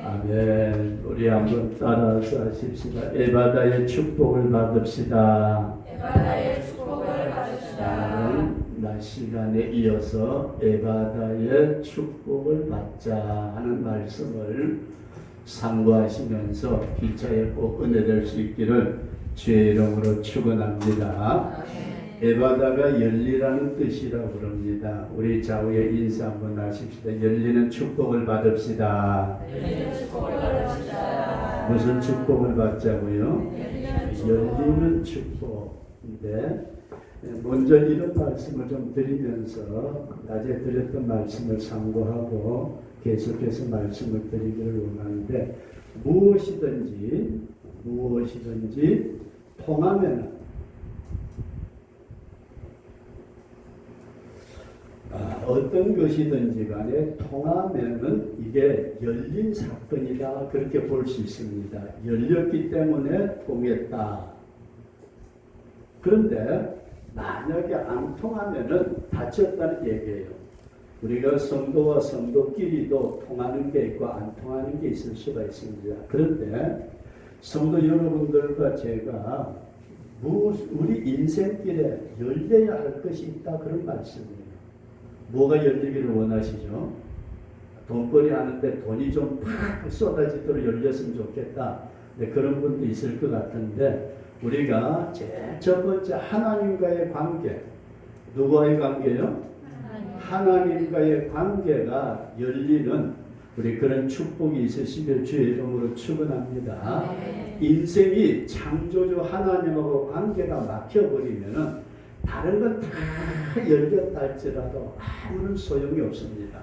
아멘. 우리 한번 따라서 하십시다. 에바다의 축복을 받읍시다. 에바다의 축복을 받읍시다. 낮 시간에 이어서 에바다의 축복을 받자 하는 말씀을 상고하시면서 기차에 꼭 은혜될 수 있기를 주의 이름으로 축원합니다. 에바다가 열리라는 뜻이라고 그럽니다. 우리 좌우에 인사 한번 하십시다. 열리는 축복을 받읍시다. 열리는 축복을 받읍시다. 무슨 축복을 받자고요? 열리는 축복인데 먼저 이런 말씀을 좀 드리면서 낮에 드렸던 말씀을 참고하고 계속해서 말씀을 드리기를 원하는데 무엇이든지 통하면 어떤 것이든지 간에 통하면은 이게 열린 사건이다 그렇게 볼 수 있습니다. 열렸기 때문에 통했다. 그런데 만약에 안 통하면은 다쳤다는 얘기예요. 우리가 성도와 성도끼리도 통하는 게 있고 안 통하는 게 있을 수가 있습니다. 그런데 성도 여러분들과 제가 우리 인생길에 열려야 할 것이 있다 그런 말씀이에요. 뭐가 열리기를 원하시죠? 돈벌이 하는데 돈이 좀 팍 쏟아지도록 열렸으면 좋겠다. 네, 그런 분도 있을 것 같은데 우리가 제일 첫 번째 하나님과의 관계, 누구와의 관계요? 하나님과의 관계가 열리는 우리 그런 축복이 있으시길 주의 이름으로 축원합니다. 인생이 창조주 하나님하고 관계가 막혀버리면은 다른 건 다 열렸다 할지라도 아무런 소용이 없습니다.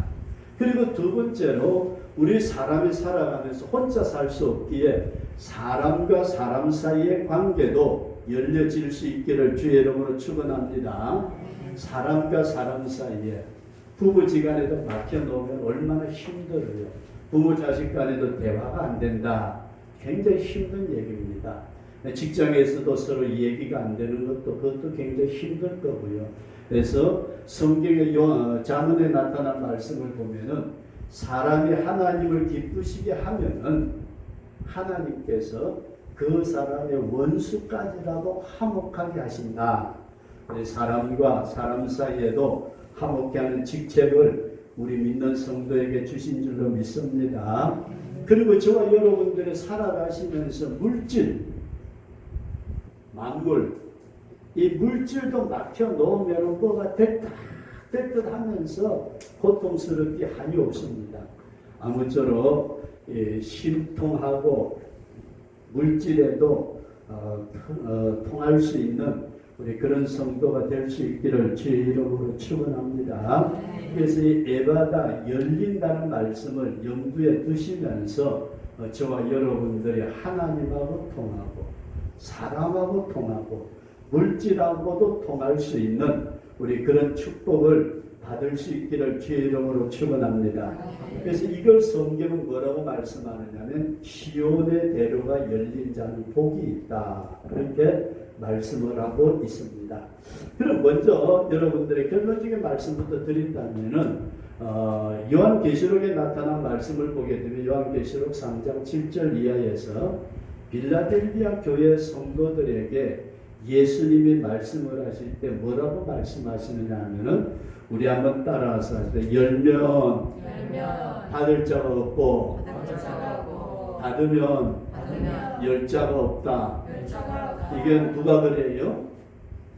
그리고 두 번째로 우리 사람이 살아가면서 혼자 살 수 없기에 사람과 사람 사이의 관계도 열려질 수 있기를 주의 이름으로 축원합니다. 사람과 사람 사이에 부부지간에도 막혀놓으면 얼마나 힘들어요. 부모 자식 간에도 대화가 안 된다. 굉장히 힘든 얘기입니다. 직장에서도 서로 얘기가 안 되는 그것도 굉장히 힘들 거고요. 그래서 성경의 잠언에 나타난 말씀을 보면은 사람이 하나님을 기쁘시게 하면은 하나님께서 그 사람의 원수까지라도 화목하게 하신다. 사람과 사람 사이에도 화목케 하는 직책을 우리 믿는 성도에게 주신 줄로 믿습니다. 그리고 저와 여러분들이 살아가시면서 물질, 만물, 이 물질도 막혀 놓으면 뭐가 됐다 하면서 고통스럽게 한이 없습니다. 아무쪼록 심통하고 물질에도 통할 수 있는 우리 그런 성도가 될 수 있기를 주의 이름으로 축원합니다. 그래서 이 에바다 열린다는 말씀을 염두에 두시면서 저와 여러분들이 하나님하고 통하고 사람하고 통하고 물질하고도 통할 수 있는 우리 그런 축복을 받을 수 있기를 주의 이름으로 축원합니다. 그래서 이걸 성경은 뭐라고 말씀하느냐면 시온의 대로가 열린 자는 복이 있다. 그렇게 말씀을 하고 있습니다. 그럼 먼저 여러분들의 결론적인 말씀부터 드린다면은 요한계시록에 나타난 말씀을 보게 되면 요한계시록 3장 7절 이하에서 빌라델비아 교회 성도들에게 예수님이 말씀을 하실 때 뭐라고 말씀하시느냐 하면은 우리 한번 따라서 할 때 열면 받을 자가 없고 받으면 열 자가 없다. 이건 누가 그래요?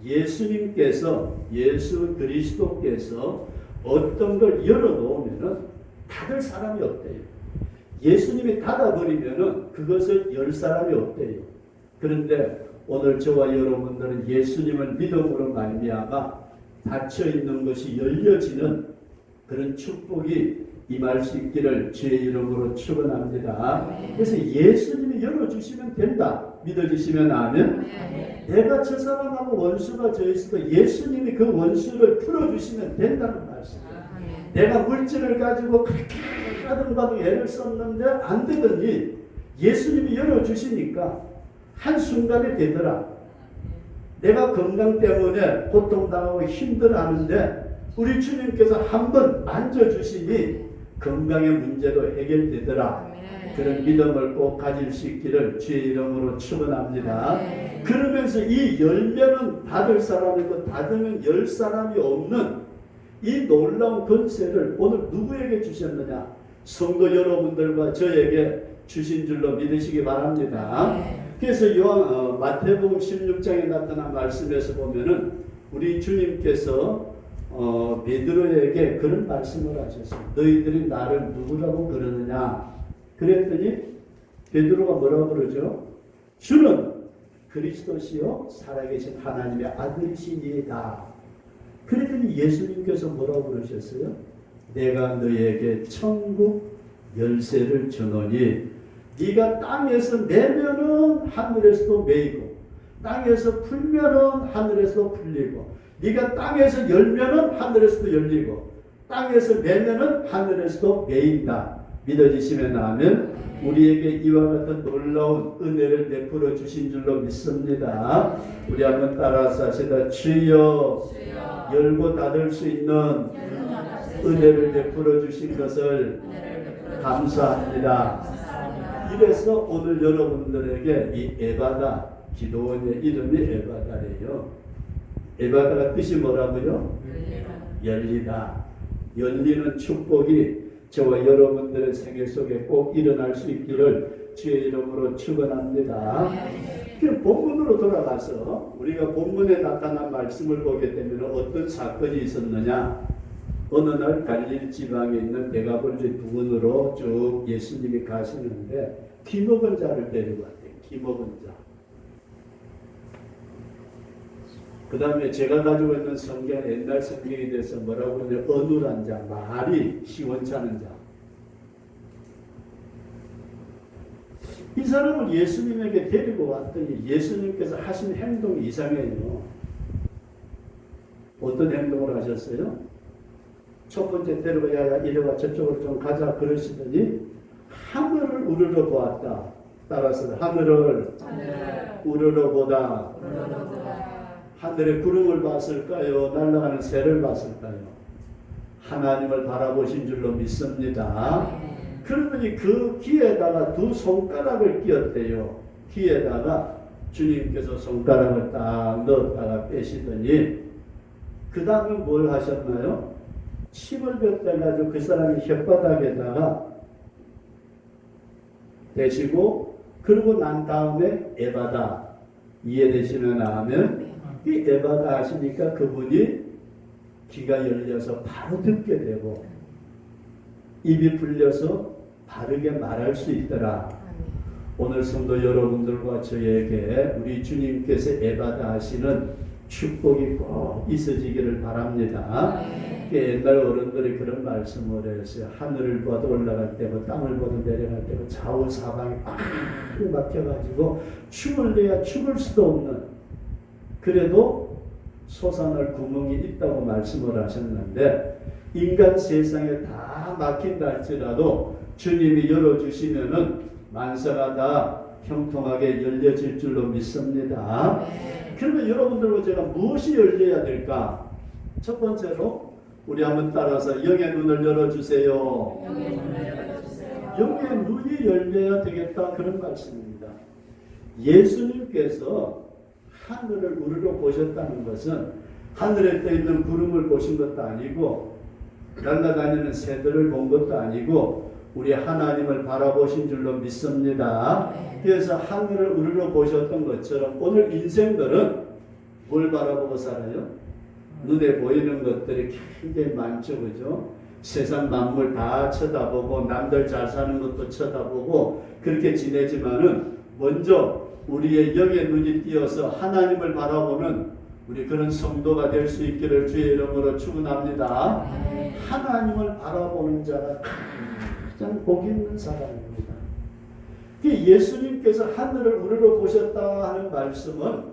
예수님께서 예수 그리스도께서 어떤 걸 열어놓으면은 닫을 사람이 없대요. 예수님이 닫아버리면은 그것을 열 사람이 없대요. 그런데 오늘 저와 여러분들은 예수님을 믿음으로 말미암아 닫혀 있는 것이 열려지는 그런 축복이 임할 수 있기를 주의 이름으로 축원합니다. 그래서 예수님이 열어주시면 된다. 믿어주시면 아멘. 내가 저 사람하고 원수가 져 있어도 예수님이 그 원수를 풀어주시면 된다는 말씀이에요. 내가 물질을 가지고 그렇게 가등가등 애를 썼는데 안 되더니 예수님이 열어주시니까 한순간에 되더라. 내가 건강 때문에 고통당하고 힘들어하는데 우리 주님께서 한번 만져주시니 건강의 문제도 해결되더라. 그런 믿음을 꼭 가질 수 있기를 주의 이름으로 축원합니다. 그러면서 이 열매는 받을 사람이고 받으면 열 사람이 없는 이 놀라운 권세를 오늘 누구에게 주셨느냐? 성도 여러분들과 저에게 주신 줄로 믿으시기 바랍니다. 그래서 마태복음 16장에 나타난 말씀에서 보면은 우리 주님께서 베드로에게 그런 말씀을 하셨어요. 너희들이 나를 누구라고 그러느냐? 그랬더니 베드로가 뭐라고 그러죠? 주는 그리스도시요 살아계신 하나님의 아들이시니이다. 그랬더니 예수님께서 뭐라고 그러셨어요? 내가 너에게 천국 열쇠를 주노니 네가 땅에서 매면은 하늘에서도 매이고 땅에서 풀면은 하늘에서도 풀리고 네가 땅에서 열면은 하늘에서도 열리고 땅에서 매면은 하늘에서도 매인다. 믿어지시면 아멘. 우리에게 이와 같은 놀라운 은혜를 베풀어 주신 줄로 믿습니다. 우리 한번 따라서 하시다. 주여 열고 닫을 수 있는 은혜를 베풀어 주신 것을 감사합니다. 이래서 오늘 여러분들에게 이 에바다, 기도원의 이름이 에바다래요. 에바다가 뜻이 뭐라고요? 열리다. 열리는 축복이 저와 여러분들의 생애 속에 꼭 일어날 수 있기를 주의 이름으로 축원합니다. 그럼 본문으로 돌아가서 우리가 본문에 나타난 말씀을 보게 되면 어떤 사건이 있었느냐? 어느 날 갈릴리 지방에 있는 대가볼리 부근으로 쭉 예수님이 가시는데 기 먹은 자를 데리고 왔대요. 기 먹은 자. 그 다음에 제가 가지고 있는 성경, 옛날 성경에 대해서 뭐라고 하냐면 어눌한 자, 말이 시원찮은 자. 이 사람을 예수님에게 데리고 왔더니 예수님께서 하신 행동이 이상해요. 어떤 행동을 하셨어요? 첫 번째 데리고 야야 이리와 저쪽으로 좀 가자 그러시더니 하늘을 우러러 보았다. 따라서 하늘을 우러러 보다. 하늘의 구름을 봤을까요? 날아가는 새를 봤을까요? 하나님을 바라보신 줄로 믿습니다. 그러더니 그 귀에다가 두 손가락을 끼었대요. 귀에다가 주님께서 손가락을 딱 넣었다가 빼시더니 그 다음에 뭘 하셨나요? 침을 뱉어가지고 그 사람이 혓바닥에다가 대시고 그러고 난 다음에 에바다. 이해되시면 아멘. 이 에바다 하시니까 그분이 귀가 열려서 바로 듣게 되고 입이 풀려서 바르게 말할 수 있더라. 오늘 성도 여러분들과 저에게 우리 주님께서 에바다 하시는 축복이 꼭 있어지기를 바랍니다. 옛날 어른들이 그런 말씀을 했어요. 하늘을 봐도 올라갈 때고 땅을 봐도 내려갈 때고 좌우 사방이 꽉 막혀가지고 춤을 내야 죽을 수도 없는 그래도 솟아날 구멍이 있다고 말씀을 하셨는데 인간 세상에 다 막힌다 할지라도 주님이 열어주시면은 만사가 다 형통하게 열려질 줄로 믿습니다. 그러면 여러분들과 제가 무엇이 열려야 될까? 첫 번째로 우리 한번 따라서 영의 눈을 열어주세요. 영의 눈이 열려야 되겠다 그런 말씀입니다. 예수님께서 하늘을 우러러 보셨다는 것은 하늘에 떠 있는 구름을 보신 것도 아니고 날아다니는 새들을 본 것도 아니고 우리 하나님을 바라보신 줄로 믿습니다. 그래서 하늘을 우러러 보셨던 것처럼 오늘 인생들은 뭘 바라보고 살아요? 눈에 보이는 것들이 굉장히 많죠, 그죠? 세상 만물 다 쳐다보고 남들 잘 사는 것도 쳐다보고 그렇게 지내지만은 먼저 우리의 영의 눈이 띄어서 하나님을 바라보는 우리 그런 성도가 될 수 있기를 주의 이름으로 축원합니다. 하나님을 바라보는 자가 가장 복 있는 사람입니다. 예수님께서 하늘을 우러러 보셨다 하는 말씀은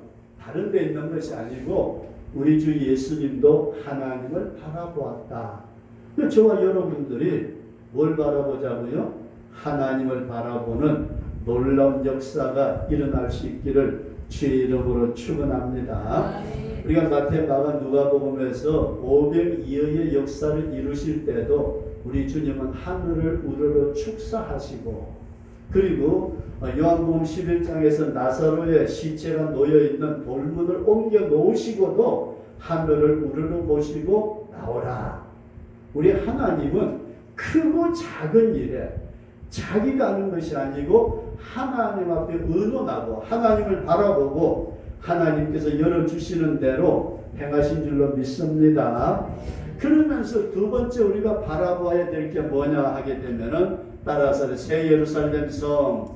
다른 데 있는 것이 아니고 우리 주 예수님도 하나님을 바라보았다. 저와 여러분들이 뭘 바라보자고요? 하나님을 바라보는 놀라운 역사가 일어날 수 있기를 주의 이름으로 축원합니다. 우리가 마태, 마가, 누가복음에서 오병이어의 역사를 이루실 때도 우리 주님은 하늘을 우러러 축사하시고, 그리고 요한복음 11장에서 나사로의 시체가 놓여있는 돌문을 옮겨 놓으시고도 하늘을 우러러 보시고 나오라. 우리 하나님은 크고 작은 일에 자기가 하는 것이 아니고 하나님 앞에 의논하고 하나님을 바라보고 하나님께서 열어주시는 대로 행하신 줄로 믿습니다. 그러면서 두 번째 우리가 바라봐야 될 게 뭐냐 하게 되면은 따라서 새 예루살렘 성,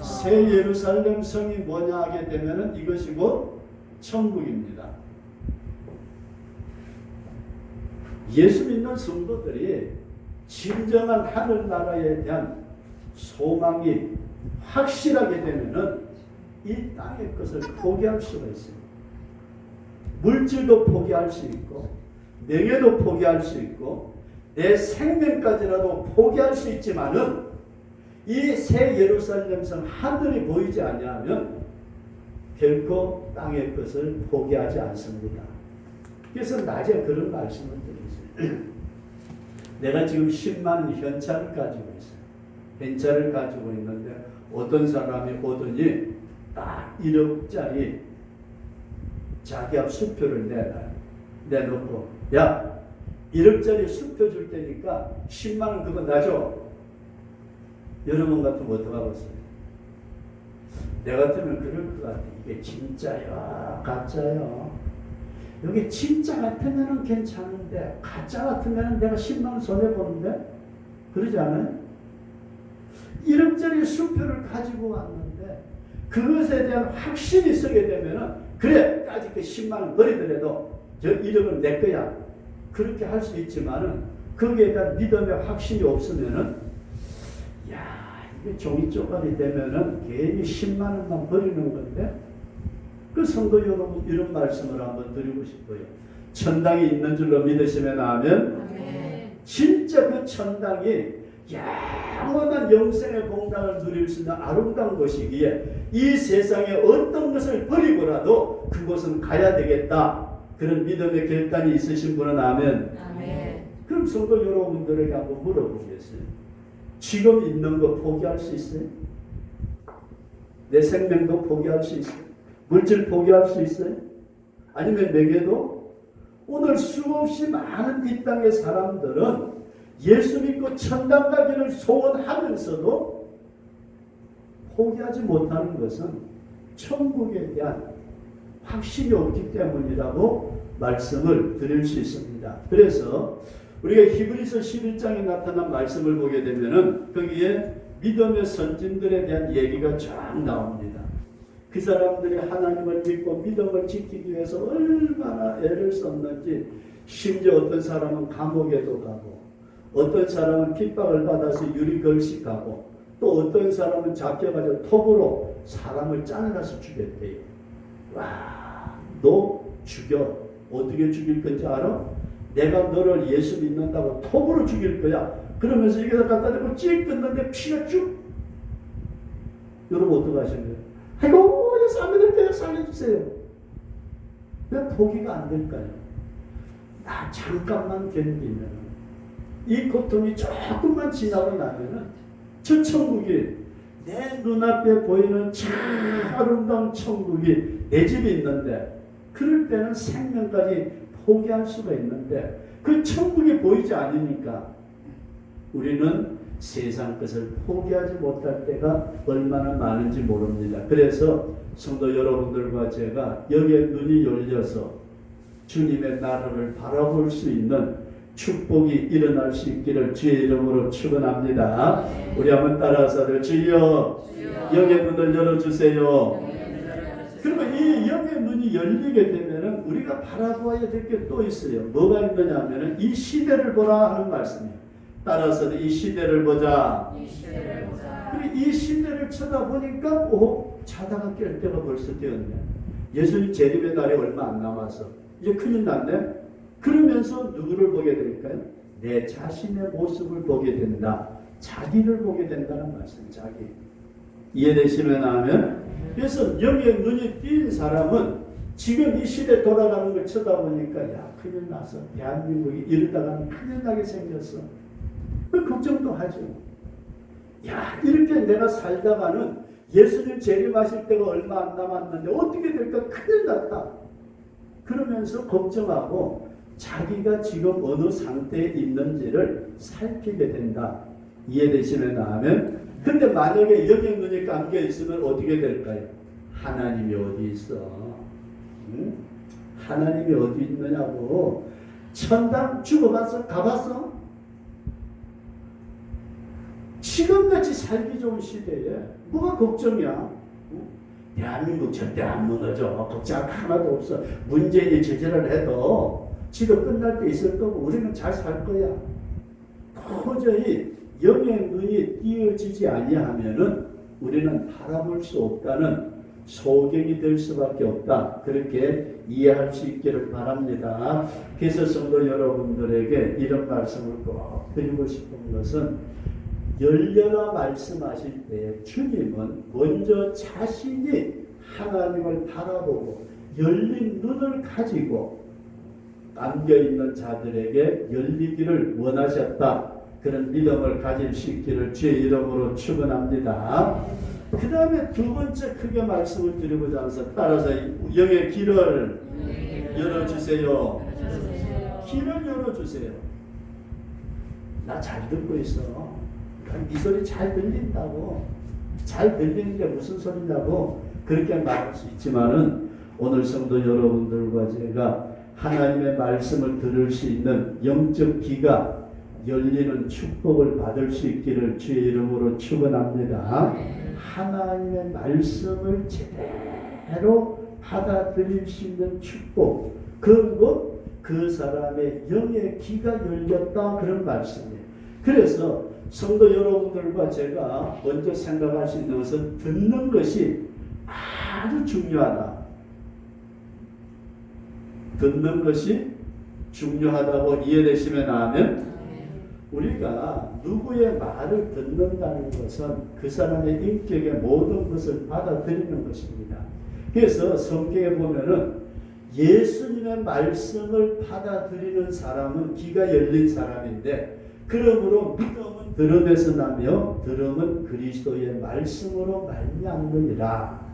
새 예루살렘 성이 뭐냐 하게 되면은 이것이 곧 천국입니다. 예수 믿는 성도들이 진정한 하늘나라에 대한 소망이 확실하게 되면은 이 땅의 것을 포기할 수가 있어요. 물질도 포기할 수 있고, 명예도 포기할 수 있고, 내 생명까지라도 포기할 수 있지만은 이 새 예루살렘 성 하늘이 보이지 아니하면 결코 땅의 것을 포기하지 않습니다. 그래서 낮에 그런 말씀을 드렸어요. 내가 지금 10만 원 현찰을 가지고 있어요. 현찰을 가지고 있는데 어떤 사람이 오더니 딱 1억짜리 자기 앞 수표를 내놓고, 야, 1억짜리 수표 줄 테니까 10만 원 그거 놔줘. 여러분 같으면 어떡하겠어요? 내 같으면 그럴 것 같아. 이게 진짜야, 가짜야. 여기 진짜 같으면 괜찮은데 가짜 같으면 내가 10만 원 손해보는데? 그러지 않아요? 1억짜리 수표를 가지고 왔는데 그것에 대한 확신이 서게 되면 그래, 아직 그 10만 원 버리더라도 저 1억은 내 거야. 그렇게 할 수 있지만은 거기에 대한 믿음의 확신이 없으면은, 야, 이게 종이 쪼가리 되면은 괜히 10만 원만 버리는 건데. 그 성도 여러분, 이런 말씀을 한번 드리고 싶어요. 천당이 있는 줄로 믿으시면 아멘. 진짜 그 천당이 영원한 영생의 공당을 누릴 수 있는 아름다운 곳이기에 이 세상에 어떤 것을 버리고라도 그곳은 가야 되겠다. 그런 믿음의 결단이 있으신 분은 아멘. 그럼 성도 여러분들에게 한번 물어보겠어요. 지금 있는 거 포기할 수 있어요? 내 생명도 포기할 수 있어요? 물질 포기할 수 있어요? 아니면 명예도? 오늘 수없이 많은 이 땅의 사람들은 예수 믿고 천당 가기를 소원하면서도 포기하지 못하는 것은 천국에 대한 확신이 없기 때문이라고 말씀을 드릴 수 있습니다. 그래서 우리가 히브리서 11장에 나타난 말씀을 보게 되면은 거기에 믿음의 선진들에 대한 얘기가 쫙 나옵니다. 그 사람들이 하나님을 믿고 믿음을 지키기 위해서 얼마나 애를 썼는지, 심지어 어떤 사람은 감옥에도 가고, 어떤 사람은 핍박을 받아서 유리걸식하고, 또 어떤 사람은 잡혀가지고 톱으로 사람을 잘라서 죽였대요. 와, 너 죽여. 어떻게 죽일 건지 알아? 내가 너를 예수 믿는다고 톱으로 죽일 거야. 그러면서 여기다 갖다 대고 찔 끊는데 피가 쭉. 여러분 어떻게 하시는 거예요? 아이고, 예수 안 믿을게요. 살려주세요. 왜 포기가 안 될까요? 나 잠깐만 견디면, 이 고통이 조금만 지나고 나면은 저 천국이, 내 눈앞에 보이는 참 아름다운 천국이 내 집에 있는데, 그럴 때는 생명까지 포기할 수가 있는데 그 천국이 보이지 않으니까 우리는 세상 것을 포기하지 못할 때가 얼마나 많은지 모릅니다. 그래서 성도 여러분들과 제가 여기에 눈이 열려서 주님의 나라를 바라볼 수 있는 축복이 일어날 수 있기를 주의 이름으로 축원합니다. 우리 한번 따라서 주여, 영의 눈을 열어주세요. 그리고 이 영의 눈이 열리게 되면은 우리가 바라보아야 될 게 또 있어요. 뭐가 있느냐 하면은 이 시대를 보라 하는 말씀이에요. 따라서 이 시대를 보자. 그리고 이 시대를 쳐다보니까 자다가 깰 때가 벌써 되었네. 예수님 재림의 날이 얼마 안 남아서 이제 큰일 났네. 그러면서 누구를 보게 될까요? 내 자신의 모습을 보게 된다. 자기를 보게 된다는 말씀. 자기. 이해되시면 하면, 그래서 영의 눈이 띈 사람은 지금 이 시대 돌아가는 걸 쳐다보니까 야 큰일 났어. 대한민국이 이러다가는 큰일 나게 생겼어. 그 걱정도 하죠. 야 이렇게 내가 살다가는 예수님 재림하실 때가 얼마 안 남았는데 어떻게 될까 큰일 났다. 그러면서 걱정하고 자기가 지금 어느 상태에 있는지를 살피게 된다. 이해되시면 하면 근데 만약에 여기 눈이 감겨 있으면 어떻게 될까요? 하나님이 어디 있어? 응? 하나님이 어디 있느냐고. 천당 죽어봤어? 가봤어? 지금같이 살기 좋은 시대에 뭐가 걱정이야? 응? 대한민국 절대 안 무너져. 걱정 하나도 없어. 문재인이 제재를 해도 지금 끝날 때 있을 거고 우리는 잘 살 거야. 도저히 영의 눈이 띄어지지 아니하면은 우리는 바라볼 수 없다는 소경이 될 수밖에 없다. 그렇게 이해할 수 있기를 바랍니다. 그래서 성도 여러분들에게 이런 말씀을 꼭 드리고 싶은 것은 열려라 말씀하실 때 주님은 먼저 자신이 하나님을 바라보고 열린 눈을 가지고 감겨있는 자들에게 열리기를 원하셨다. 그런 믿음을 가질 수 있기를 주의 이름으로 축원합니다. 그 다음에 두 번째 크게 말씀을 드리고자 해서 따라서 영의 길을 열어주세요. 길을 열어주세요. 나 잘 듣고 있어. 이 소리 잘 들린다고. 잘 들리는데 무슨 소리냐고 그렇게 말할 수 있지만은 오늘 성도 여러분들과 제가 하나님의 말씀을 들을 수 있는 영적 귀가 열리는 축복을 받을 수 있기를 주의 이름으로 축원합니다. 하나님의 말씀을 제대로 받아들일 수 있는 축복, 그것 그 사람의 영의 귀가 열렸다 그런 말씀이에요. 그래서 성도 여러분들과 제가 먼저 생각할 수 있는 것은 듣는 것이 아주 중요하다. 듣는 것이 중요하다고 이해되시면 아멘. 우리가 누구의 말을 듣는다는 것은 그 사람의 인격의 모든 것을 받아들이는 것입니다. 그래서 성경에 보면은 예수님의 말씀을 받아들이는 사람은 귀가 열린 사람인데 그러므로 믿음은 들음에서 나며 들음은 그리스도의 말씀으로 말미암느니라.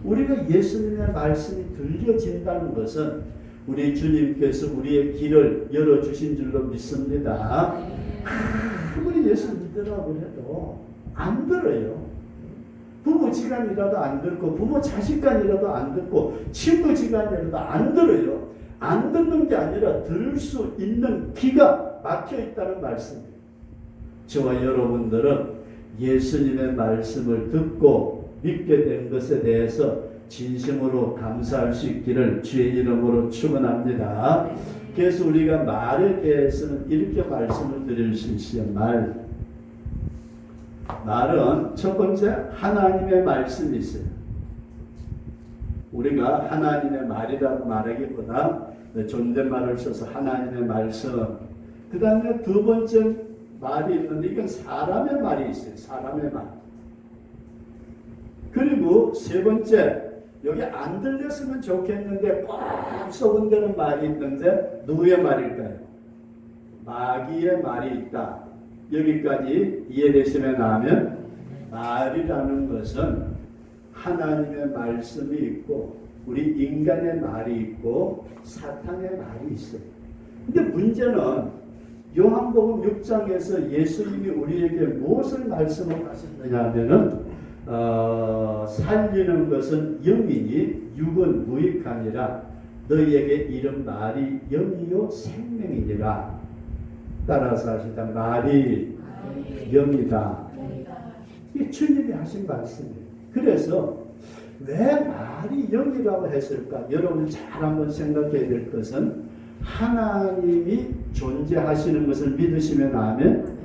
우리가 예수님의 말씀이 들려진다는 것은 우리 주님께서 우리의 길을 열어주신 줄로 믿습니다. 아무리 예수 믿으라고 해도 안 들어요. 부부지간이라도 안 듣고 부모 자식간이라도 안 듣고 친구지간이라도 안 들어요. 안 듣는 게 아니라 들을 수 있는 귀가 막혀 있다는 말씀이에요. 저와 여러분들은 예수님의 말씀을 듣고 믿게 된 것에 대해서 진심으로 감사할 수 있기를 주의 이름으로 축원합니다. 그래서 우리가 말에 대해서는 이렇게 말씀을 드릴 수 있어요. 말은 첫 번째 하나님의 말씀이 있어요. 우리가 하나님의 말이라고 말하기보다 존댓말을 써서 하나님의 말씀. 그 다음에 두 번째 말이 있는데 이건 사람의 말이 있어요. 사람의 말. 그리고 세 번째 여기 안 들렸으면 좋겠는데 꽉 썩은다는 말이 있는데 누구의 말일까요? 마귀의 말이 있다. 여기까지 이해되시면 하면 말이라는 것은 하나님의 말씀이 있고 우리 인간의 말이 있고 사탄의 말이 있어요. 근데 문제는 요한복음 6장에서 예수님이 우리에게 무엇을 말씀을 하셨느냐 하면은 살리는 것은 영이니 육은 무익하니라. 너희에게 이른 말이 영이요 생명이니라. 따라서 하시다. 말이 영이다. 이게 주님이 하신 말씀이에요. 그래서 왜 말이 영이라고 했을까? 여러분 잘 한번 생각해야 될 것은 하나님이 존재하시는 것을 믿으시면 아멘.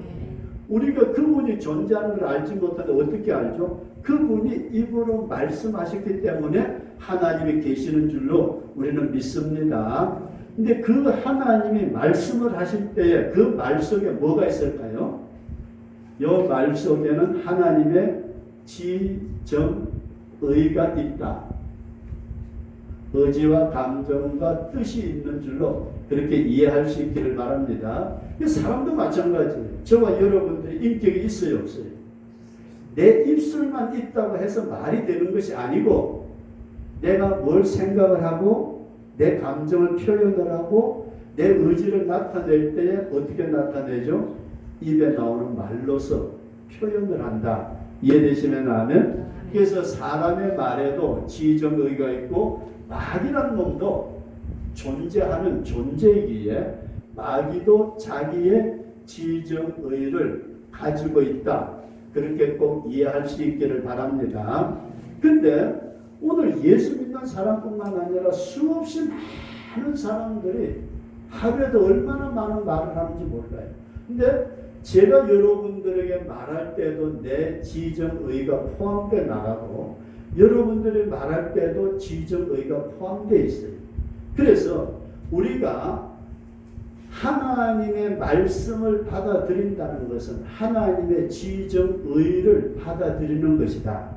우리가 그분이 존재하는 걸 알지 못하는데 어떻게 알죠? 그분이 입으로 말씀하셨기 때문에 하나님이 계시는 줄로 우리는 믿습니다. 근데 그 하나님이 말씀을 하실 때에 그 말 속에 뭐가 있을까요? 이 말 속에는 하나님의 지정의가 있다. 의지와 감정과 뜻이 있는 줄로 그렇게 이해할 수 있기를 바랍니다. 사람도 마찬가지예요. 저와 여러분들이 인격이 있어요, 없어요? 내 입술만 있다고 해서 말이 되는 것이 아니고 내가 뭘 생각을 하고 내 감정을 표현을 하고 내 의지를 나타낼 때에 어떻게 나타내죠? 입에 나오는 말로서 표현을 한다. 이해되시면 하면 그래서 사람의 말에도 지정의가 있고 마귀라는 놈도 존재하는 존재이기에 마귀도 자기의 지정의를 가지고 있다. 그렇게 꼭 이해할 수 있기를 바랍니다. 근데 오늘 예수 믿는 사람뿐만 아니라 수없이 많은 사람들이 하루에도 얼마나 많은 말을 하는지 몰라요. 근데 제가 여러분들에게 말할 때도 내 지정의가 포함되어 나가고 여러분들이 말할 때도 지정의가 포함되어 있어요. 그래서 우리가 하나님의 말씀을 받아들인다는 것은 하나님의 지정의를 받아들이는 것이다.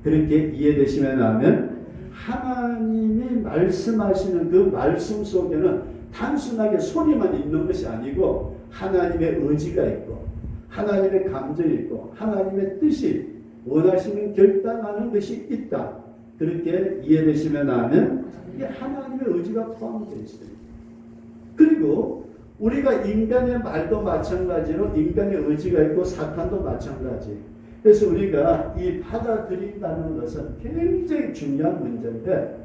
그렇게 이해되시면 하면 하나님이 말씀하시는 그 말씀 속에는 단순하게 소리만 있는 것이 아니고 하나님의 의지가 있고 하나님의 감정이 있고 하나님의 뜻이 원하시는 결단하는 것이 있다. 그렇게 이해되시면 하면 이게 하나님의 의지가 포함되어 있어요. 그리고 우리가 인간의 말도 마찬가지로 인간의 의지가 있고 사탄도 마찬가지. 그래서 우리가 이 받아들인다는 것은 굉장히 중요한 문제인데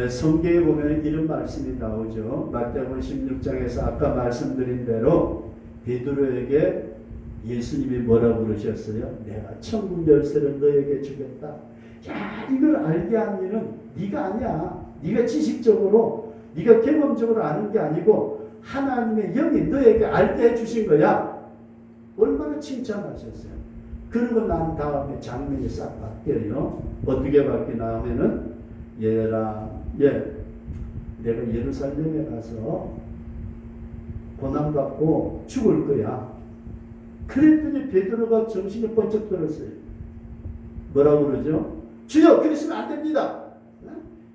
성경에 보면 이런 말씀이 나오죠. 마태복음 16장에서 아까 말씀드린 대로 베드로에게 예수님이 뭐라고 그러셨어요? 내가 천국 열쇠를 너에게 주겠다. 야, 이걸 알게 한 일은 네가 아니야. 네가 지식적으로 네가 경험적으로 아는 게 아니고 하나님의 영이 너에게 알게 해주신 거야. 얼마나 칭찬하셨어요. 그러고 난 다음에 장면이 싹 바뀌어요. 어떻게 바뀌나 하면은 얘라, 내가 예루살렘에 가서 고난받고 죽을 거야. 그랬더니 베드로가 정신이 번쩍 들었어요. 뭐라고 그러죠? 주여, 그러시면 안 됩니다.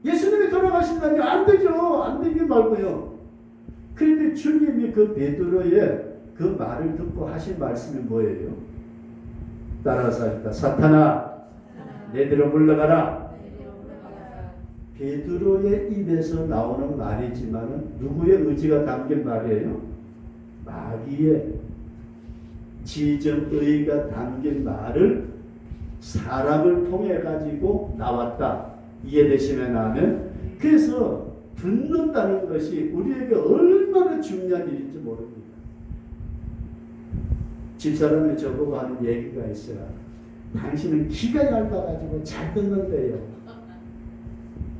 예수님이 돌아가신다니 안 되죠. 안 되게 말고요. 그런데 주님이 그 베드로의 그 말을 듣고 하신 말씀이 뭐예요? 따라서 하셨다. 사탄아, 내대로 물러가라. 베드로의 입에서 나오는 말이지만 누구의 의지가 담긴 말이에요? 마귀의 지정의가 담긴 말을 사람을 통해 가지고 나왔다. 이해되시면 하면 그래서 듣는다는 것이 우리에게 얼마나 중요한 일인지 모릅니다. 집사람이 저보고 하는 얘기가 있어요. 당신은 귀가 얇아가지고 잘 듣는데요.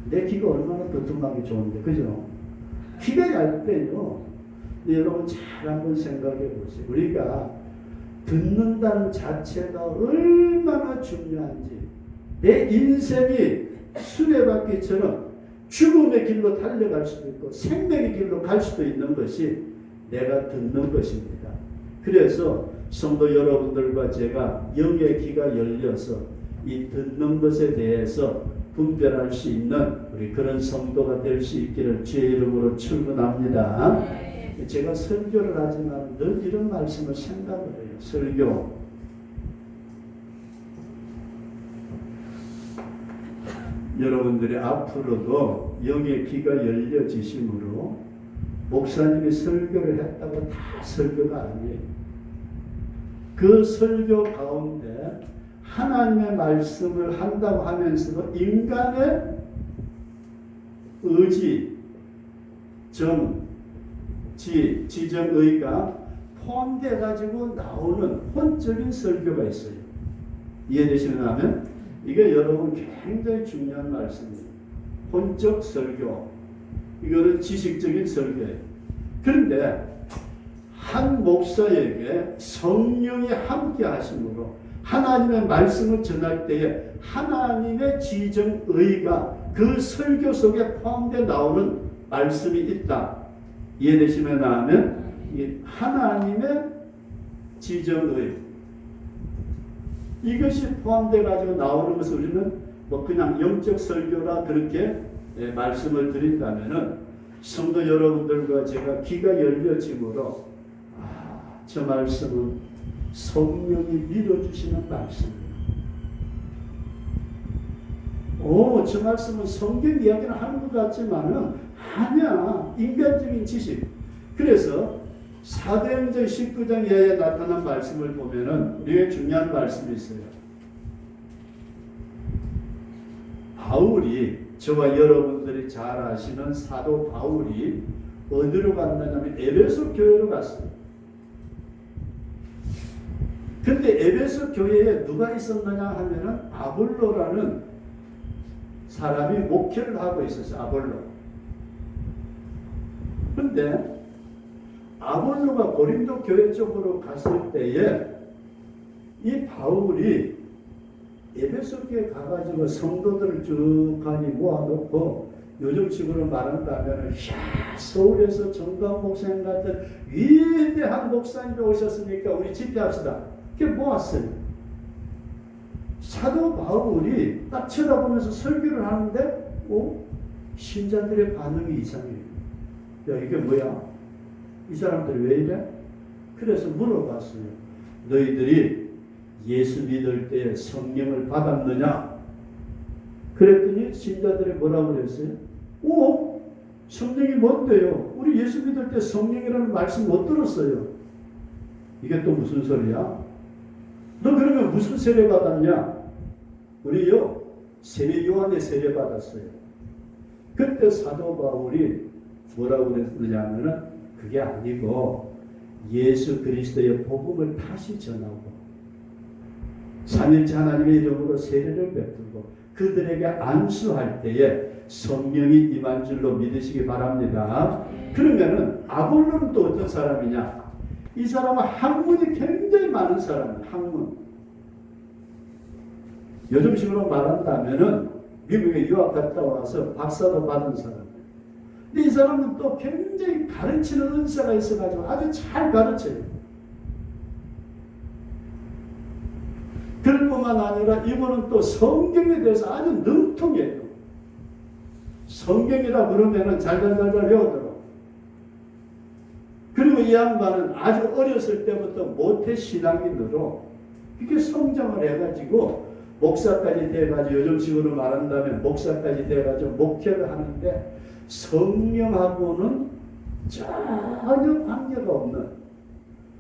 내 귀가 얼마나 두툼하게 좋은데, 그죠? 귀가 얇대요. 여러분 잘 한번 생각해 보세요. 우리가 듣는다는 자체가 얼마나 중요한지. 내 인생이 수레바퀴처럼 죽음의 길로 달려갈 수도 있고 생명의 길로 갈 수도 있는 것이 내가 듣는 것입니다. 그래서 성도 여러분들과 제가 영의 귀가 열려서 이 듣는 것에 대해서 분별할 수 있는 우리 그런 성도가 될 수 있기를 주의 이름으로 축원합니다. 제가 설교를 하지만 늘 이런 말씀을 생각을 해요. 설교. 여러분들이 앞으로도 영의 귀가 열려지심으로 목사님이 설교를 했다고 다 설교가 아니에요. 그 설교 가운데 하나님의 말씀을 한다고 하면서도 인간의 의지, 지정의가 포함되어 가지고 나오는 혼적인 설교가 있어요. 이해되시면 하면 이게 여러분 굉장히 중요한 말씀이에요. 혼적 설교. 이거는 지식적인 설교예요. 그런데 한 목사에게 성령이 함께 하심으로 하나님의 말씀을 전할 때에 하나님의 지정의가 그 설교 속에 포함되어 나오는 말씀이 있다. 이해되시면 하면 하나님의 지정의 이것이 포함되어 가지고 나오는 것을 우리는 뭐 그냥 영적 설교라 그렇게 말씀을 드린다면은 성도 여러분들과 제가 귀가 열려짐으로 저 말씀은 성령이 밀어주시는 말씀이에요. 저 말씀은 성경 이야기를 하는 것 같지만은 아니야. 인간적인 지식. 그래서 사도행전 19장 이하에 나타난 말씀을 보면은 우리에게 중요한 말씀이 있어요. 바울이, 저와 여러분들이 잘 아시는 사도 바울이 어디로 갔느냐면 에베소 교회로 갔어요. 근데 에베소 교회에 누가 있었느냐 하면은 아볼로라는 사람이 목회를 하고 있었어요. 아볼로. 근데 아볼로가 고린도 교회 쪽으로 갔을 때에 이 바울이 에베소 교회 가가지고 성도들을 쭉 가니 모아놓고 요즘식으로 말한다면 서울에서 정강 목사님 같은 위대한 목사님이 오셨으니까 우리 집회합시다. 그게 모았어요. 사도 바울이 딱 쳐다보면서 설교를 하는데 신자들의 반응이 이상해요. 야, 이게 뭐야? 이 사람들이 왜 이래? 그래서 물어봤어요. 너희들이 예수 믿을 때 성령을 받았느냐? 그랬더니 신자들이 뭐라고 그랬어요? 성령이 뭔데요? 우리 예수 믿을 때 성령이라는 말씀 못 들었어요. 이게 또 무슨 소리야? 너 그러면 무슨 세례 받았냐? 우리요, 세례 요한의 세례 받았어요. 그때 사도 바울이 뭐라고 그랬느냐 하면은 그게 아니고 예수 그리스도의 복음을 다시 전하고 삼일째 하나님의 이름으로 세례를 베풀고 그들에게 안수할 때에 성령이 임한 줄로 믿으시기 바랍니다. 그러면은 아볼로는 또 어떤 사람이냐? 이 사람은 학문이 굉장히 많은 사람이에요. 학문. 요즘식으로 말한다면은 미국에 유학 갔다 와서 박사도 받은 사람. 근데 이 사람은 또 굉장히 가르치는 은사가 있어가지고 아주 잘 가르쳐요. 그뿐만 아니라 이분은 또 성경에 대해서 아주 능통해요. 성경이라 그러면은 잘잘잘 외우더라고. 그리고 이 양반은 아주 어렸을 때부터 모태 신앙인으로 이렇게 성장을 해가지고 목사까지 돼가지고 요즘식으로 말한다면 목사까지 돼가지고 목회를 하는데 성령하고는 전혀 관계가 없는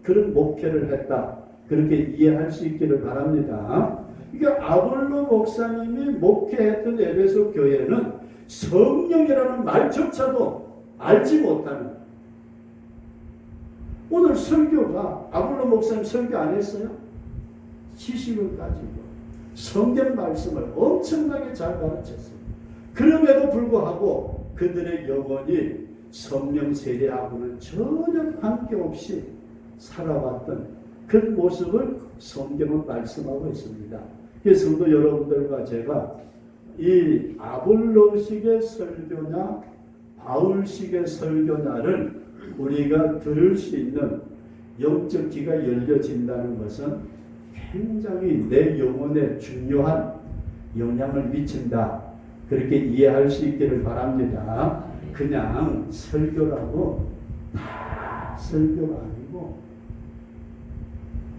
그런 목회를 했다. 그렇게 이해할 수 있기를 바랍니다. 그러니까 아볼로 목사님이 목회했던 에베소 교회는 성령이라는 말조차도 알지 못하는. 오늘 설교가 아볼로 목사님 설교 안 했어요? 지식을 가지고 성경 말씀을 엄청나게 잘 가르쳤어요. 그럼에도 불구하고 그들의 영혼이 성령 세례하고는 전혀 관계없이 살아왔던 그 모습을 성경은 말씀하고 있습니다. 그래서 성도 여러분들과 제가 이 아볼로식의 설교냐 바울식의 설교냐를 우리가 들을 수 있는 영적 귀가 열려진다는 것은 굉장히 내 영혼에 중요한 영향을 미친다. 그렇게 이해할 수 있기를 바랍니다. 그냥 설교라고 다 설교가 아니고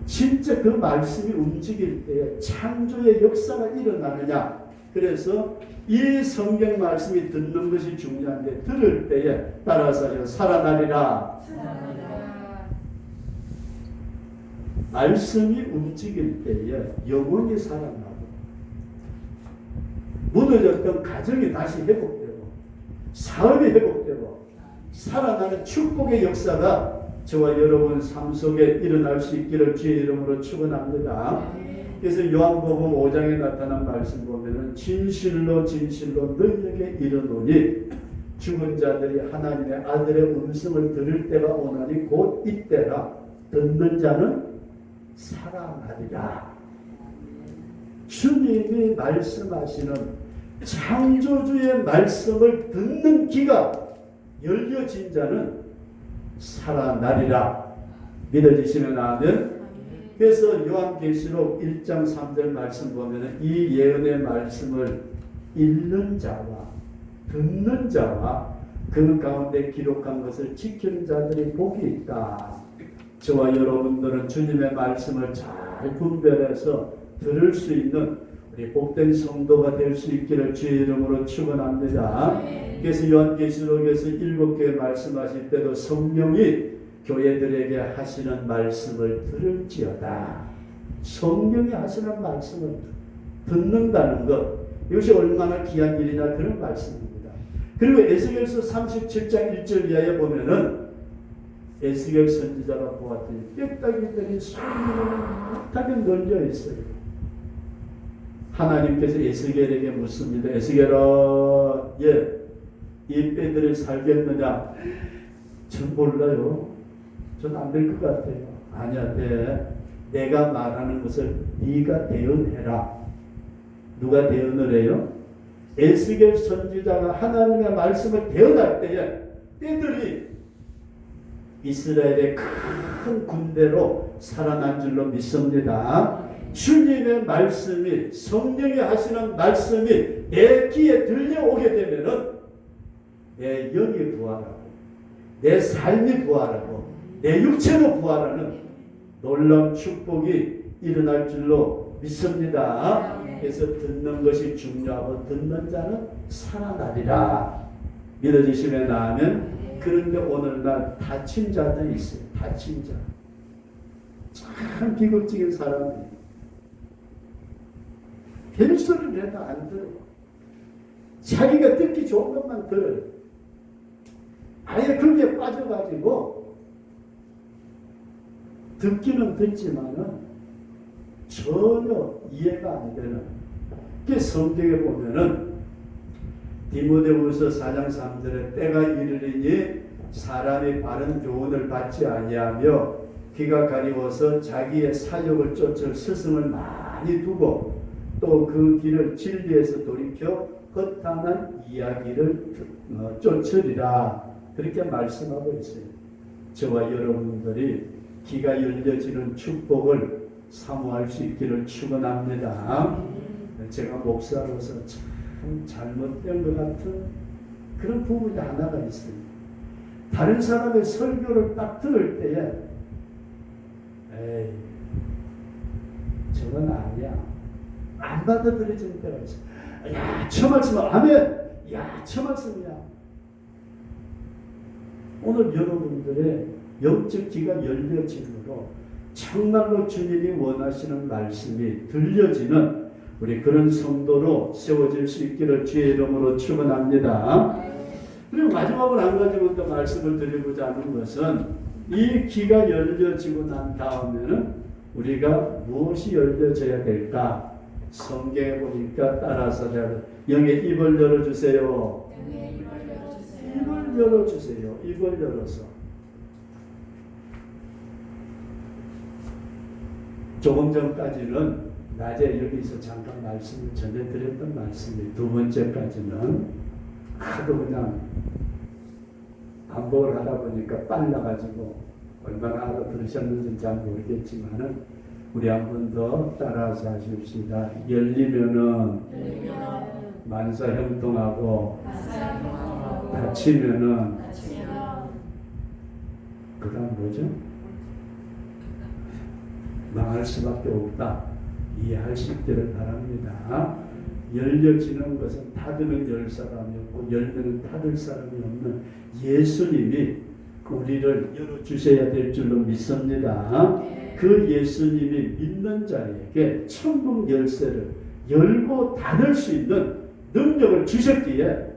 진짜 그 말씀이 움직일 때에 창조의 역사가 일어나느냐. 그래서 이 성경 말씀이 듣는 것이 중요한데 들을 때에 따라서 살아나리라. 말씀이 움직일 때에 영혼이 살아나고 무너졌던 가정이 다시 회복되고 사업이 회복되고 살아나는 축복의 역사가 저와 여러분 삶 속에 일어날 수 있기를 주의 이름으로 축원합니다. 그래서 요한복음 5장에 나타난 말씀 보면은 진실로 진실로 너희에게 이르노니 죽은 자들이 하나님의 아들의 음성을 들을 때가 오나니 곧 이때라. 듣는 자는 살아나리라. 주님이 말씀하시는 창조주의 말씀을 듣는 귀가 열려진 자는 살아나리라. 믿어지시면 아멘. 그래서 요한계시록 1장 3절 말씀 보면 이 예언의 말씀을 읽는 자와 듣는 자와 그 가운데 기록한 것을 지키는 자들이 복이 있다. 저와 여러분들은 주님의 말씀을 잘 분별해서 들을 수 있는 우리 복된 성도가 될 수 있기를 주의 이름으로 축원합니다. 그래서 요한계시록에서 7교회 말씀하실 때도 성령이 교회들에게 하시는 말씀을 들을지어다. 성령이 하시는 말씀을 듣는다는 것, 이것이 얼마나 귀한 일이냐 그런 말씀입니다. 그리고 에스겔서 37장 1절 이하에 보면은 에스겔 선지자가 보았더니 뼈다귀들이 수북하게 널려 있어요. 하나님께서 에스겔에게 묻습니다. 에스겔아, 이 뼈들이 살겠느냐? 전 몰라요. 전 안 될 것 같아요. 아니야, 돼. 내가 말하는 것을 네가 대언해라. 누가 대언을 해요? 에스겔 선지자가 하나님의 말씀을 대언할 때에 뼈들이 이스라엘의 큰 군대로 살아난 줄로 믿습니다. 주님의 말씀이, 성령이 하시는 말씀이 내 귀에 들려오게 되면은 내 영이 부활하고 내 삶이 부활하고 내 육체도 부활하는 놀라운 축복이 일어날 줄로 믿습니다. 그래서 듣는 것이 중요하고 듣는 자는 살아나리라. 믿어지시면 아멘. 그런데 오늘날 다친 자들이 있어요. 다친 자. 참 비극적인 사람이에요. 별소리를 해도 안 들어. 자기가 듣기 좋은 것만 들어요. 아예 거기에 빠져가지고 듣기는 듣지만은 전혀 이해가 안 되는. 그 성경에 보면은 디모데후서 4장 3절에 때가 이르리니 사람이 바른 교훈을 받지 아니하며 귀가 가리워서 자기의 사욕을 쫓을 스승을 많이 두고 또 그 길을 진리에서 돌이켜 허탄한 이야기를 쫓으리라. 그렇게 말씀하고 있어요. 저와 여러분들이 귀가 열려지는 축복을 사모할 수 있기를 축원합니다. 제가 목사로서 참 잘못된 것 같은 그런 부분이 하나가 있어요. 다른 사람의 설교를 딱 들을 때에 에이, 저건 아니야. 안 받아들여지는 때가 있어요. 야, 저 말씀, 아멘! 야, 저 말씀이야. 오늘 여러분들의 영적 귀가 열려짐으로 정말로 주님이 원하시는 말씀이 들려지는 우리 그런 성도로 세워질 수 있기를 주의 이름으로 축원합니다. 그리고 마지막으로 한 가지 더 말씀을 드리고자 하는 것은 이 귀가 열려지고 난 다음에는 우리가 무엇이 열려져야 될까? 성경에 보니까 따라서 영의 입을 열어주세요. 입을 열어주세요. 입을 열어서. 조금 전까지는 낮에 여기서 잠깐 말씀을 전해드렸던 말씀이 두 번째까지는 하도 그냥 반복을 하다 보니까 빨라가지고 얼마나 알아들으셨는지 잘 모르겠지만은 우리 한 번 더 따라서 하십시다. 열리면은 만사 형통하고 닫히면은 그 다음 뭐죠? 망할 수밖에 없다. 이해할 수 있기를 바랍니다. 열려지는 것은 닫으면 열 사람이 없고 열면 닫을 사람이 없는 예수님이 우리를 열어주셔야 될 줄로 믿습니다. 그 예수님이 믿는 자에게 천국 열쇠를 열고 닫을 수 있는 능력을 주셨기에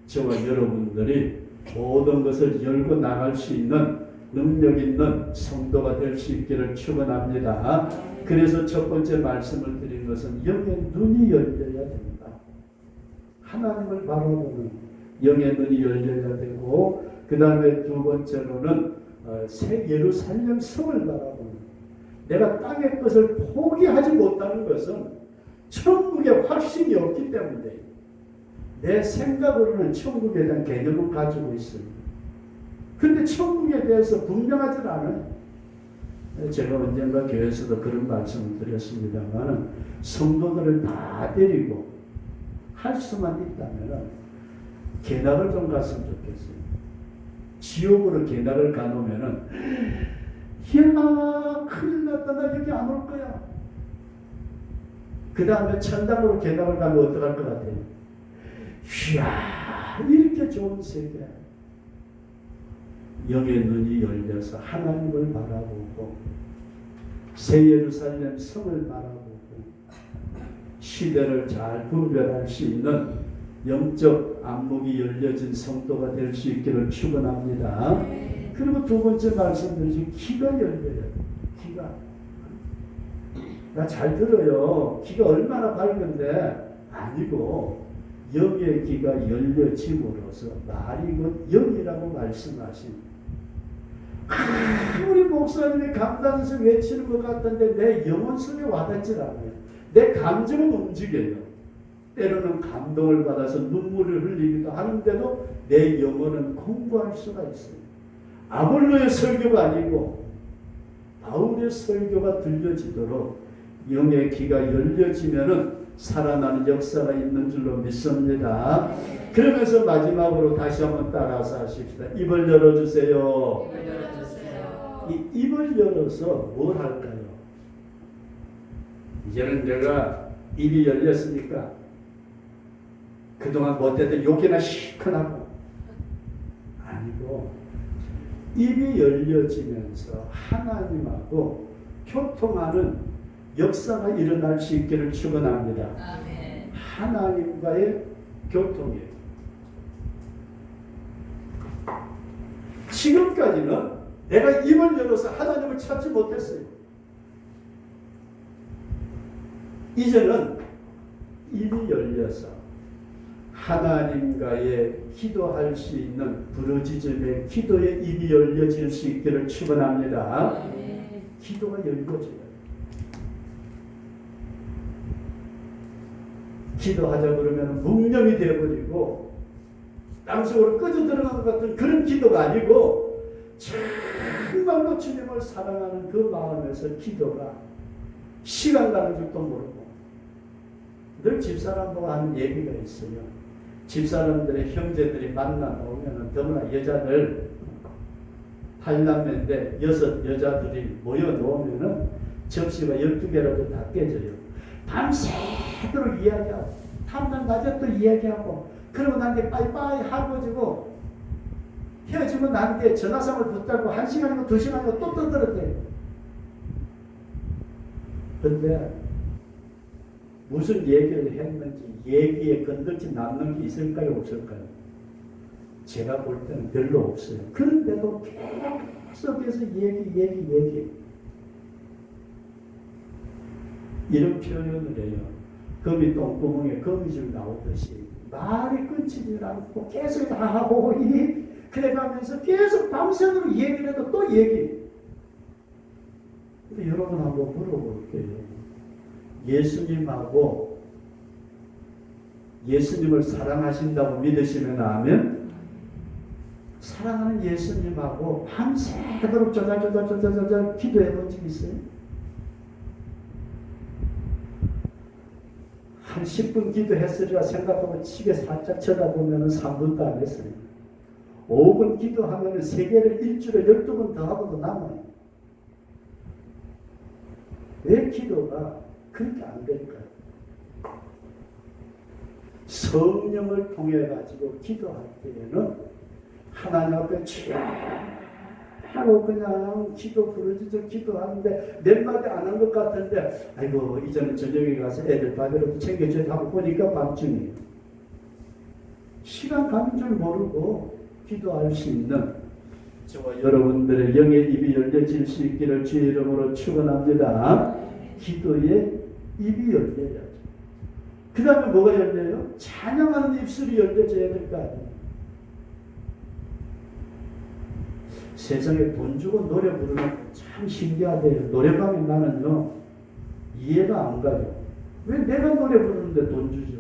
저와 여러분들이 모든 것을 열고 나갈 수 있는 능력 있는 성도가 될 수 있기를 축원합니다. 그래서 첫 번째 말씀을 드린 것은 영의 눈이 열려야 된다. 하나님을 바라보는 영의 눈이 열려야 되고, 그 다음에 두 번째로는 새 예루살렘 성을 바라보는, 내가 땅의 것을 포기하지 못하는 것은 천국의 확신이 없기 때문에 내 생각으로는 천국에 대한 개념을 가지고 있습니다. 근데 천국에 대해서 분명하지 않아요. 제가 언젠가 교회에서도 그런 말씀을 드렸습니다만 성도들을 다 데리고 할 수만 있다면 개나를 좀 갔으면 좋겠어요. 지옥으로 개나를 가놓으면은, 이야, 큰일 났다. 나 여기 안 올 거야. 그 다음에 천당으로 개나를 가면 어떡할 것 같아요? 이야, 이렇게 좋은 세계. 영의 눈이 열려서 하나님을 바라보고, 새 예루살렘 성을 바라보고, 시대를 잘 분별할 수 있는 영적 안목이 열려진 성도가 될 수 있기를 축원합니다. 그리고 두 번째 말씀드리지, 귀가 열려요. 귀가. 나 잘 들어요. 귀가 얼마나 밝은데, 아니고 영의 귀가 열려짐으로써 말이 곧 영이라고 말씀하신, 우리 목사님이 강단에서 외치는 것 같던데 내 영혼 속에 와닿질 않아요. 내 감정은 움직여요. 때로는 감동을 받아서 눈물을 흘리기도 하는데도 내 영혼은 공부할 수가 있어요. 아볼로의 설교가 아니고 바울의 설교가 들려지도록 영의 귀가 열려지면은 살아나는 역사가 있는 줄로 믿습니다. 그러면서 마지막으로 다시 한번 따라서 하십시다. 입을 열어주세요. 이 입을 열어서 뭘 할까요? 이제는 내가 입이 열렸으니까 그동안 못했던 욕이나 시큰하고, 아니고 입이 열려지면서 하나님하고 교통하는 역사가 일어날 수 있기를 축원합니다. 아멘. 하나님과의 교통이에요. 지금까지는 내가 입을 열어서 하나님을 찾지 못했어요. 이제는 입이 열려서 하나님과의 기도할 수 있는 부르짖음의 기도의 입이 열려질 수 있기를 축원합니다. 기도가 열려져요. 기도하자 그러면 묵념이 되어버리고 땅속으로 꺼져 들어간 것 같은 그런 기도가 아니고 정말로 주님을 사랑하는 그 마음에서 기도가 시간 가는 줄도 모르고, 늘 집사람하고 하는 얘기가 있어요. 집사람들의 형제들이 만나보면 더구나 여자들 8남매인데 6 여자들이 모여놓으면 접시가 12개라도 다 깨져요. 밤새도록 이야기하고 다음날 낮에 또 이야기하고, 그러고 난 뒤에 빠이빠이 하고지고 헤어지고 난 뒤에 전화상을 붙잡고 1시간이고 2시간이고 또 떠들었대요. 근데 무슨 얘기를 했는지 얘기에 건들지 남는 게 있을까요, 없을까요? 제가 볼 때는 별로 없어요. 그런데도 계속해서 얘기 이런 표현을 해요. 거미 똥구멍에 거미줄 나오듯이 말이 끊지질 않고 계속 하고 그래가면서 계속 밤새도록 얘기를 해도 또 얘기. 근데 여러분 한번 물어볼게요. 예수님하고 예수님을 사랑하신다고 믿으시면 아멘? 사랑하는 예수님하고 밤새도록 저잘 기도해 본 적 있어요? 한 10분 기도했으리라 생각하고 시계 살짝 쳐다보면 3분도 안 했어요. 5분 기도하면 3개를 일주일에 12번 더 하고도 남아요. 왜 기도가 그렇게 안 될까요? 성령을 통해 가지고 기도할 때에는 하나님 앞에 하고 그냥 기도 부르짖어 기도하는데 몇 마디 안 한 것 같은데, 아이고 이제는 저녁에 가서 애들 밥이라도 챙겨줘야 하고 보니까 밤중이에요. 시간 가는 줄 모르고 기도할 수 있는 저와 여러분들의 영의 입이 열려질 수 있기를 주의 이름으로 축원합니다. 기도의 입이 열려야죠. 그 다음에 뭐가 열려요? 찬양하는 입술이 열려져야 될 거 아니에요. 세상에 돈 주고 노래 부르면 참 신기하대요. 노래방에 나는요 이해가 안 가요. 왜 내가 노래 부르는데 돈 주죠?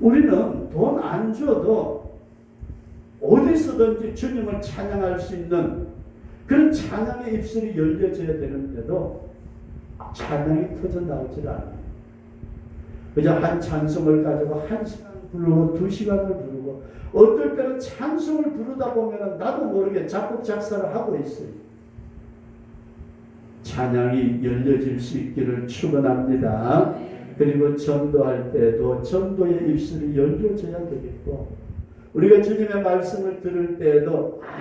우리는 돈 안 줘도 어디서든지 주님을 찬양할 수 있는 그런 찬양의 입술이 열려져야 되는데도 찬양이 터져 나오질 않아요. 그저 한 찬송을 가지고 1시간 부르고 2시간을 부르고 어떨 때는 찬송을 부르다 보면 나도 모르게 작곡 작사를 하고 있어요. 찬양이 열려질 수 있기를 축원합니다. 그리고 전도할 때도 전도의 입술이 열려져야 되겠고 우리가 주님의 말씀을 들을 때에도